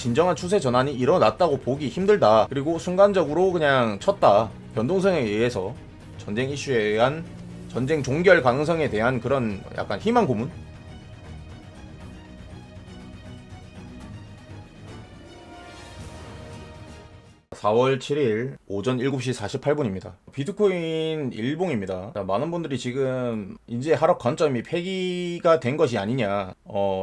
진정한 추세 전환이 일어났다고 보기 힘들다. 그리고 순간적으로 그냥 쳤다. 변동성에 의해서 전쟁 이슈에 의한 전쟁 종결 가능성에 대한 그런 약간 희망 고문? 4월 7일 오전 7시 48분입니다. 비트코인 일봉입니다. 많은 분들이 지금 이제 하락 관점이 폐기가 된 것이 아니냐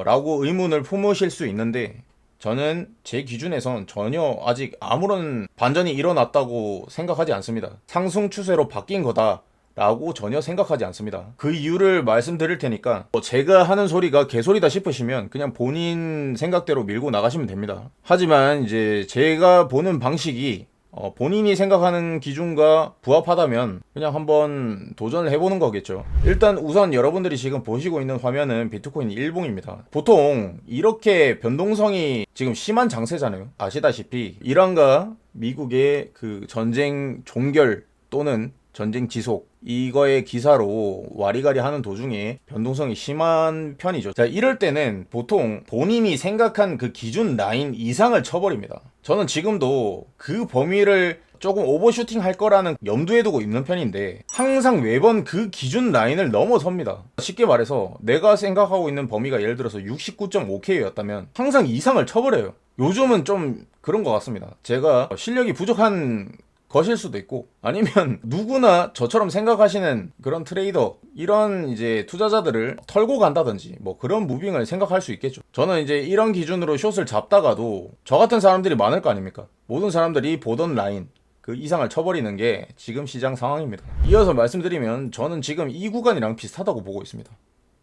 라고 의문을 품으실 수 있는데, 저는 제 기준에선 전혀 아직 아무런 반전이 일어났다고 생각하지 않습니다. 상승 추세로 바뀐 거다 라고 전혀 생각하지 않습니다. 그 이유를 말씀드릴 테니까 제가 하는 소리가 개소리다 싶으시면 그냥 본인 생각대로 밀고 나가시면 됩니다. 하지만 이제 제가 보는 방식이 본인이 생각하는 기준과 부합하다면 그냥 한번 도전을 해보는 거겠죠. 일단 우선 여러분들이 지금 보시고 있는 화면은 비트코인 일봉입니다. 보통 이렇게 변동성이 지금 심한 장세잖아요. 아시다시피 이란과 미국의 그 전쟁 종결 또는 전쟁 지속, 이거의 기사로 와리가리 하는 도중에 변동성이 심한 편이죠. 자, 이럴 때는 보통 본인이 생각한 그 기준 라인 이상을 쳐버립니다. 저는 지금도 그 범위를 조금 오버슈팅 할 거라는 염두에 두고 있는 편인데 항상 매번 그 기준 라인을 넘어섭니다. 쉽게 말해서 내가 생각하고 있는 범위가 예를 들어서 69.5K였다면 항상 이상을 쳐버려요. 요즘은 좀 그런 것 같습니다. 제가 실력이 부족한 것일 수도 있고, 아니면 누구나 저처럼 생각하시는 그런 트레이더, 이런 이제 투자자들을 털고 간다든지 뭐 그런 무빙을 생각할 수 있겠죠. 저는 이제 이런 기준으로 숏을 잡다가도 저 같은 사람들이 많을 거 아닙니까? 모든 사람들이 보던 라인 그 이상을 쳐버리는 게 지금 시장 상황입니다. 이어서 말씀드리면 저는 지금 이 구간이랑 비슷하다고 보고 있습니다.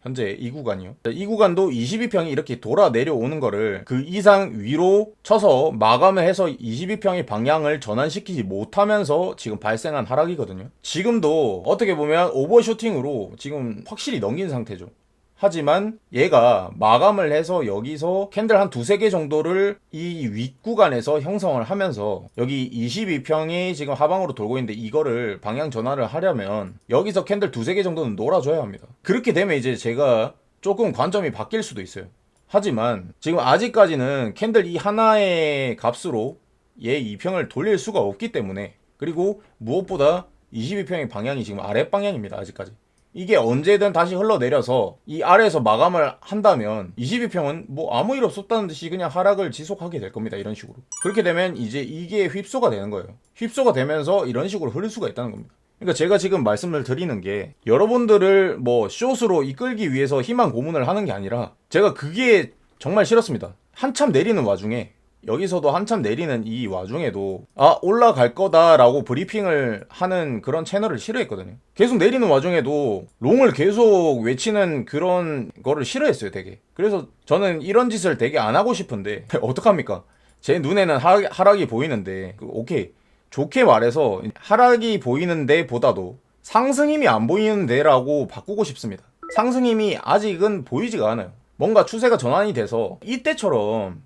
현재 이 구간이요. 이 구간도 22평이 이렇게 돌아 내려오는 거를 그 이상 위로 쳐서 마감을 해서 22평의 방향을 전환시키지 못하면서 지금 발생한 하락이거든요. 지금도 어떻게 보면 오버슈팅으로 지금 확실히 넘긴 상태죠. 하지만 얘가 마감을 해서 여기서 캔들 한 두세 개 정도를 이 윗구간에서 형성을 하면서 여기 22평이 지금 하방으로 돌고 있는데 이거를 방향 전환을 하려면 여기서 캔들 두세 개 정도는 놀아줘야 합니다. 그렇게 되면 이제 제가 조금 관점이 바뀔 수도 있어요. 하지만 지금 아직까지는 캔들 이 하나의 값으로 얘 2평을 돌릴 수가 없기 때문에, 그리고 무엇보다 22평의 방향이 지금 아랫방향입니다. 아직까지. 이게 언제든 다시 흘러내려서 이 아래에서 마감을 한다면 22평은 뭐 아무 일 없었다는 듯이 그냥 하락을 지속하게 될 겁니다. 이런 식으로. 그렇게 되면 이제 이게 휩소가 되는 거예요. 휩소가 되면서 이런 식으로 흐를 수가 있다는 겁니다. 그러니까 제가 지금 말씀을 드리는 게 여러분들을 뭐 숏으로 이끌기 위해서 희망 고문을 하는 게 아니라 제가 그게 정말 싫었습니다. 한참 내리는 와중에, 여기서도 한참 내리는 이 와중에도 올라갈 거다라고 브리핑을 하는 그런 채널을 싫어했거든요. 계속 내리는 와중에도 롱을 계속 외치는 그런 거를 싫어했어요, 되게. 그래서 저는 이런 짓을 되게 안 하고 싶은데 어떡합니까? 제 눈에는 하락이 보이는데 오케이, 좋게 말해서 하락이 보이는데 보다도 상승 힘이 안 보이는데 라고 바꾸고 싶습니다. 상승 힘이 아직은 보이지가 않아요. 뭔가 추세가 전환이 돼서 이때처럼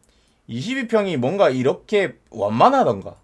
22평이 뭔가 이렇게 완만하던가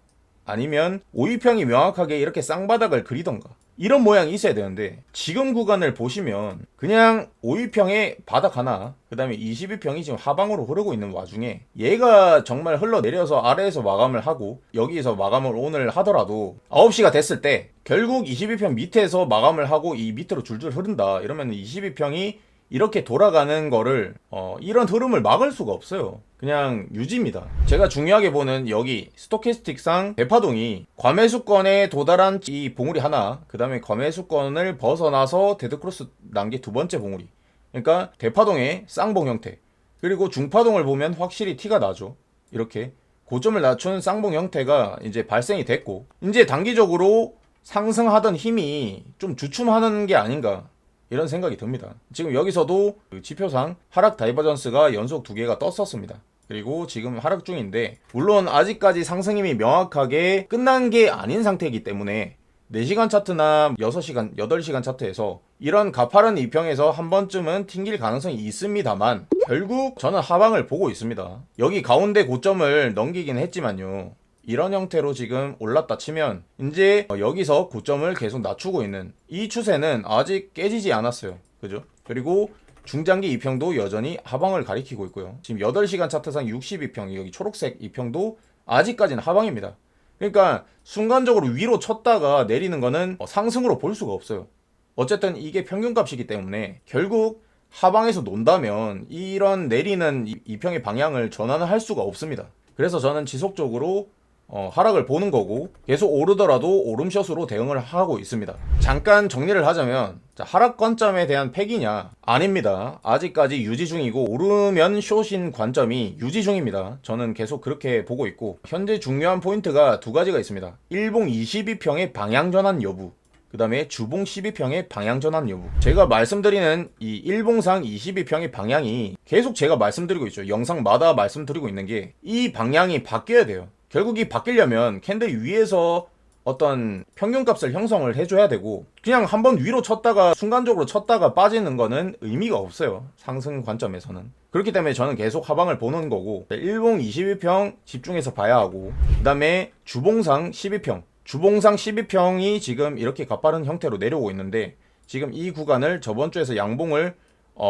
아니면 52평이 명확하게 이렇게 쌍바닥을 그리던가 이런 모양이 있어야 되는데, 지금 구간을 보시면 그냥 52평에 바닥 하나, 그 다음에 22평이 지금 하방으로 흐르고 있는 와중에 얘가 정말 흘러내려서 아래에서 마감을 하고 여기에서 마감을 오늘 하더라도 9시가 됐을 때 결국 22평 밑에서 마감을 하고 이 밑으로 줄줄 흐른다 이러면 22평이 이렇게 돌아가는 거를 이런 흐름을 막을 수가 없어요. 그냥 유지입니다. 제가 중요하게 보는 여기 스토캐스틱상 대파동이 과매수권에 도달한 이 봉우리 하나, 그 다음에 과매수권을 벗어나서 데드크로스 난 게 두 번째 봉우리, 그러니까 대파동의 쌍봉 형태, 그리고 중파동을 보면 확실히 티가 나죠. 이렇게 고점을 낮춘 쌍봉 형태가 이제 발생이 됐고, 이제 단기적으로 상승하던 힘이 좀 주춤하는 게 아닌가 이런 생각이 듭니다. 지금 여기서도 그 지표상 하락 다이버전스가 연속 2개가 떴었습니다. 그리고 지금 하락 중인데, 물론 아직까지 상승힘이 명확하게 끝난 게 아닌 상태이기 때문에 4시간 차트나 6시간, 8시간 차트에서 이런 가파른 2평에서 한 번쯤은 튕길 가능성이 있습니다만 결국 저는 하방을 보고 있습니다. 여기 가운데 고점을 넘기긴 했지만요, 이런 형태로 지금 올랐다 치면 이제 여기서 고점을 계속 낮추고 있는 이 추세는 아직 깨지지 않았어요. 그죠? 그리고 중장기 2평도 여전히 하방을 가리키고 있고요. 지금 8시간 차트상 62평, 여기 초록색 2평도 아직까지는 하방입니다. 그러니까 순간적으로 위로 쳤다가 내리는 거는 상승으로 볼 수가 없어요. 어쨌든 이게 평균값이기 때문에 결국 하방에서 논다면 이런 내리는 2평의 방향을 전환을 할 수가 없습니다. 그래서 저는 지속적으로 하락을 보는 거고 계속 오르더라도 오름숏으로 대응을 하고 있습니다. 잠깐 정리를 하자면 하락 관점에 대한 팩이냐? 아닙니다. 아직까지 유지 중이고 오르면 숏인 관점이 유지 중입니다. 저는 계속 그렇게 보고 있고 현재 중요한 포인트가 두 가지가 있습니다. 일봉 22평의 방향 전환 여부, 그 다음에 주봉 12평의 방향 전환 여부. 제가 말씀드리는 이 일봉상 22평의 방향이 계속 제가 말씀드리고 있죠. 영상마다 말씀드리고 있는 게 이 방향이 바뀌어야 돼요. 결국 이 바뀌려면 캔들 위에서 어떤 평균값을 형성을 해줘야 되고 그냥 한번 위로 쳤다가 순간적으로 쳤다가 빠지는 거는 의미가 없어요. 상승 관점에서는. 그렇기 때문에 저는 계속 하방을 보는 거고 일봉 22평 집중해서 봐야 하고 그 다음에 주봉상 12평 주봉상 12평이 지금 이렇게 가파른 형태로 내려오고 있는데 지금 이 구간을 저번 주에서 양봉을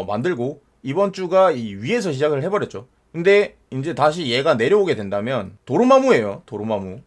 만들고 이번 주가 이 위에서 시작을 해버렸죠. 근데 이제 다시 얘가 내려오게 된다면 도루마무예요. 도루마무.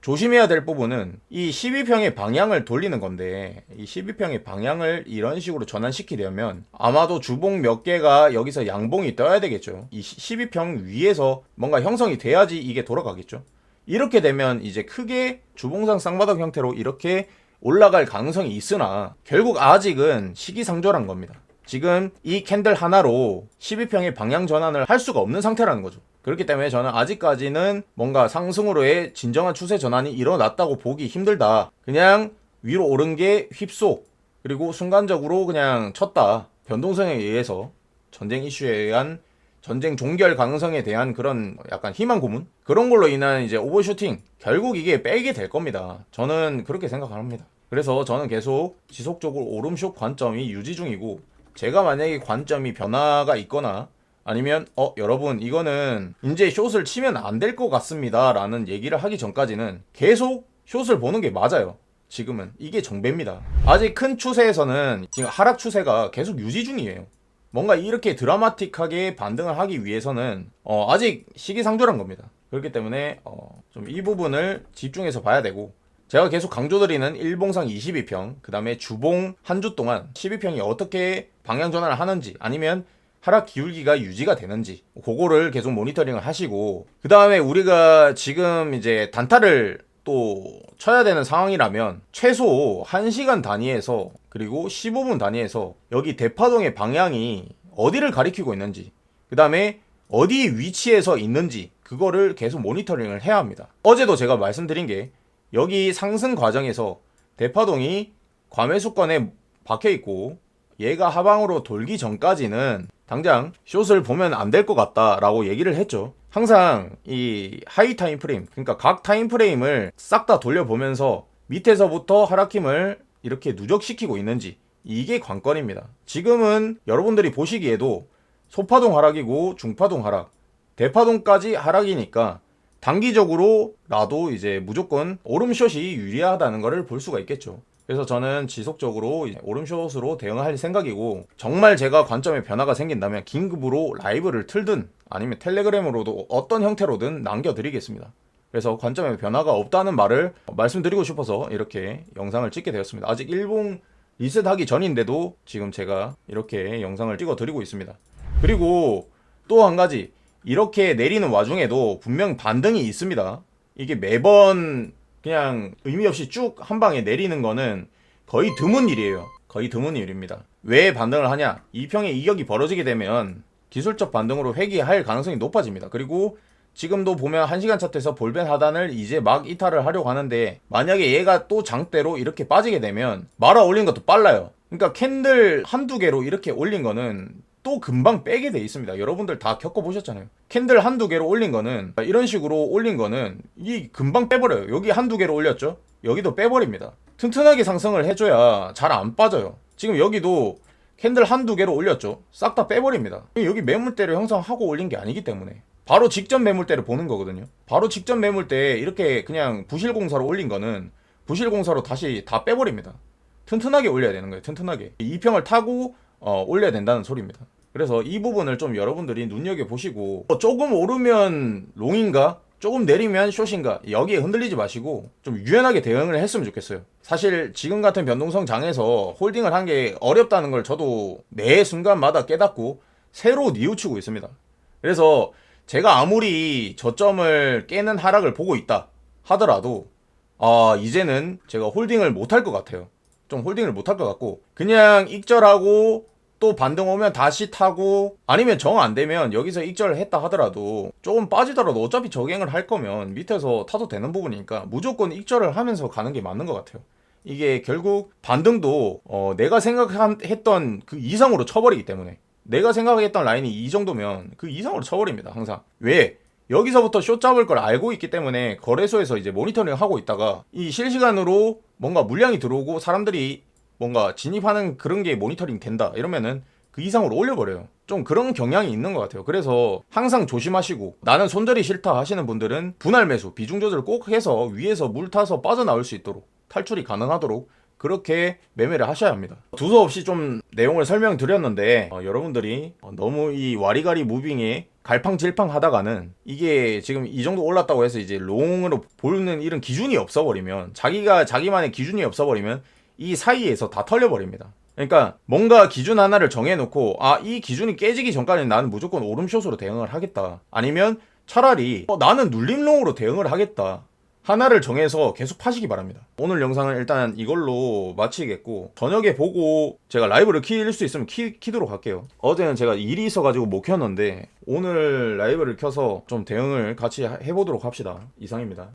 조심해야 될 부분은 이 12평의 방향을 돌리는 건데 이 12평의 방향을 이런 식으로 전환시키려면 아마도 주봉 몇 개가 여기서 양봉이 떠야 되겠죠. 이 12평 위에서 뭔가 형성이 돼야지 이게 돌아가겠죠. 이렇게 되면 이제 크게 주봉상 쌍바닥 형태로 이렇게 올라갈 가능성이 있으나 결국 아직은 시기상조란 겁니다. 지금 이 캔들 하나로 12평의 방향 전환을 할 수가 없는 상태라는 거죠. 그렇기 때문에 저는 아직까지는 뭔가 상승으로의 진정한 추세 전환이 일어났다고 보기 힘들다. 그냥 위로 오른 게 휩소, 그리고 순간적으로 그냥 쳤다. 변동성에 의해서 전쟁 이슈에 의한 전쟁 종결 가능성에 대한 그런 약간 희망 고문? 그런 걸로 인한 이제 오버슈팅. 결국 이게 빼게 될 겁니다. 저는 그렇게 생각합니다. 그래서 저는 계속 지속적으로 오름숏 관점이 유지 중이고 제가 만약에 관점이 변화가 있거나 아니면 여러분 이거는 이제 숏을 치면 안 될 것 같습니다 라는 얘기를 하기 전까지는 계속 숏을 보는 게 맞아요. 지금은 이게 정배입니다. 아직 큰 추세에서는 지금 하락 추세가 계속 유지 중이에요. 뭔가 이렇게 드라마틱하게 반등을 하기 위해서는 아직 시기상조란 겁니다. 그렇기 때문에 좀 이 부분을 집중해서 봐야 되고 제가 계속 강조드리는 일봉상 22평 그 다음에 주봉 한 주 동안 12평이 어떻게 방향 전환을 하는지 아니면 하락 기울기가 유지가 되는지 그거를 계속 모니터링을 하시고 그 다음에 우리가 지금 이제 단타를 또 쳐야 되는 상황이라면 최소 1시간 단위에서 그리고 15분 단위에서 여기 대파동의 방향이 어디를 가리키고 있는지 그 다음에 어디 위치에서 있는지 그거를 계속 모니터링을 해야 합니다. 어제도 제가 말씀드린 게 여기 상승 과정에서 대파동이 과매수권에 박혀있고 얘가 하방으로 돌기 전까지는 당장 숏을 보면 안 될 것 같다라고 얘기를 했죠. 항상 이 하이 타임 프레임, 그러니까 각 타임 프레임을 싹 다 돌려보면서 밑에서부터 하락힘을 이렇게 누적시키고 있는지 이게 관건입니다. 지금은 여러분들이 보시기에도 소파동 하락이고 중파동 하락, 대파동까지 하락이니까 단기적으로라도 이제 무조건 오름숏이 유리하다는 것을 볼 수가 있겠죠. 그래서 저는 지속적으로 오름숏으로 대응할 생각이고 정말 제가 관점에 변화가 생긴다면 긴급으로 라이브를 틀든 아니면 텔레그램으로도 어떤 형태로든 남겨드리겠습니다. 그래서 관점에 변화가 없다는 말을 말씀드리고 싶어서 이렇게 영상을 찍게 되었습니다. 아직 일봉 리셋하기 전인데도 지금 제가 이렇게 영상을 찍어 드리고 있습니다. 그리고 또 한 가지, 이렇게 내리는 와중에도 분명 반등이 있습니다. 이게 매번 그냥 의미 없이 쭉 한 방에 내리는 거는 거의 드문 일이에요. 거의 드문 일입니다. 왜 반등을 하냐? 2평의 이격이 벌어지게 되면 기술적 반등으로 회귀할 가능성이 높아집니다. 그리고 지금도 보면 1시간 차트에서 볼벤 하단을 이제 막 이탈을 하려고 하는데 만약에 얘가 또 장대로 이렇게 빠지게 되면 말아 올린 것도 빨라요. 그러니까 캔들 한두 개로 이렇게 올린 거는 또 금방 빼게 돼 있습니다. 여러분들 다 겪어보셨잖아요. 캔들 한두 개로 올린 거는 이런 식으로 올린 거는 이 금방 빼버려요. 여기 한두 개로 올렸죠? 여기도 빼버립니다. 튼튼하게 상승을 해줘야 잘 안 빠져요. 지금 여기도 캔들 한두 개로 올렸죠? 싹 다 빼버립니다. 여기 매물대를 형성하고 올린 게 아니기 때문에 바로 직전 매물대를 보는 거거든요. 바로 직전 매물대에 이렇게 그냥 부실공사로 올린 거는 부실공사로 다시 다 빼버립니다. 튼튼하게 올려야 되는 거예요. 튼튼하게. 2평을 타고 올려야 된다는 소리입니다. 그래서 이 부분을 좀 여러분들이 눈여겨보시고 조금 오르면 롱인가? 조금 내리면 숏인가? 여기에 흔들리지 마시고 좀 유연하게 대응을 했으면 좋겠어요. 사실 지금 같은 변동성 장에서 홀딩을 한 게 어렵다는 걸 저도 매 순간마다 깨닫고 새로 뉘우치고 있습니다. 그래서 제가 아무리 저점을 깨는 하락을 보고 있다 하더라도 이제는 제가 홀딩을 못할 것 같아요. 좀 홀딩을 못할 것 같고 그냥 익절하고 또 반등 오면 다시 타고 아니면 정 안 되면 여기서 익절을 했다 하더라도 조금 빠지더라도 어차피 저갱을 할 거면 밑에서 타도 되는 부분이니까 무조건 익절을 하면서 가는 게 맞는 것 같아요. 이게 결국 반등도 내가 생각했던 그 이상으로 쳐버리기 때문에 내가 생각했던 라인이 이 정도면 그 이상으로 쳐버립니다. 항상. 왜? 여기서부터 숏 잡을 걸 알고 있기 때문에 거래소에서 이제 모니터링 하고 있다가 이 실시간으로 뭔가 물량이 들어오고 사람들이 뭔가 진입하는 그런 게 모니터링 된다 이러면은 그 이상으로 올려버려요. 좀 그런 경향이 있는 것 같아요. 그래서 항상 조심하시고 나는 손절이 싫다 하시는 분들은 분할 매수 비중 조절을 꼭 해서 위에서 물 타서 빠져나올 수 있도록 탈출이 가능하도록 그렇게 매매를 하셔야 합니다. 두서없이 좀 내용을 설명드렸는데 여러분들이 너무 이 와리가리 무빙에 갈팡질팡 하다가는 이게 지금 이 정도 올랐다고 해서 이제 롱으로 보는 이런 기준이 없어버리면 자기만의 기준이 없어버리면 이 사이에서 다 털려버립니다. 그러니까 뭔가 기준 하나를 정해놓고 이 기준이 깨지기 전까지는 나는 무조건 오름숏으로 대응을 하겠다. 아니면 차라리 나는 눌림롱으로 대응을 하겠다. 하나를 정해서 계속 파시기 바랍니다. 오늘 영상은 일단 이걸로 마치겠고 저녁에 보고 제가 라이브를 킬 수 있으면 키도록 할게요. 어제는 제가 일이 있어가지고 못 켰는데 오늘 라이브를 켜서 좀 대응을 같이 해보도록 합시다. 이상입니다.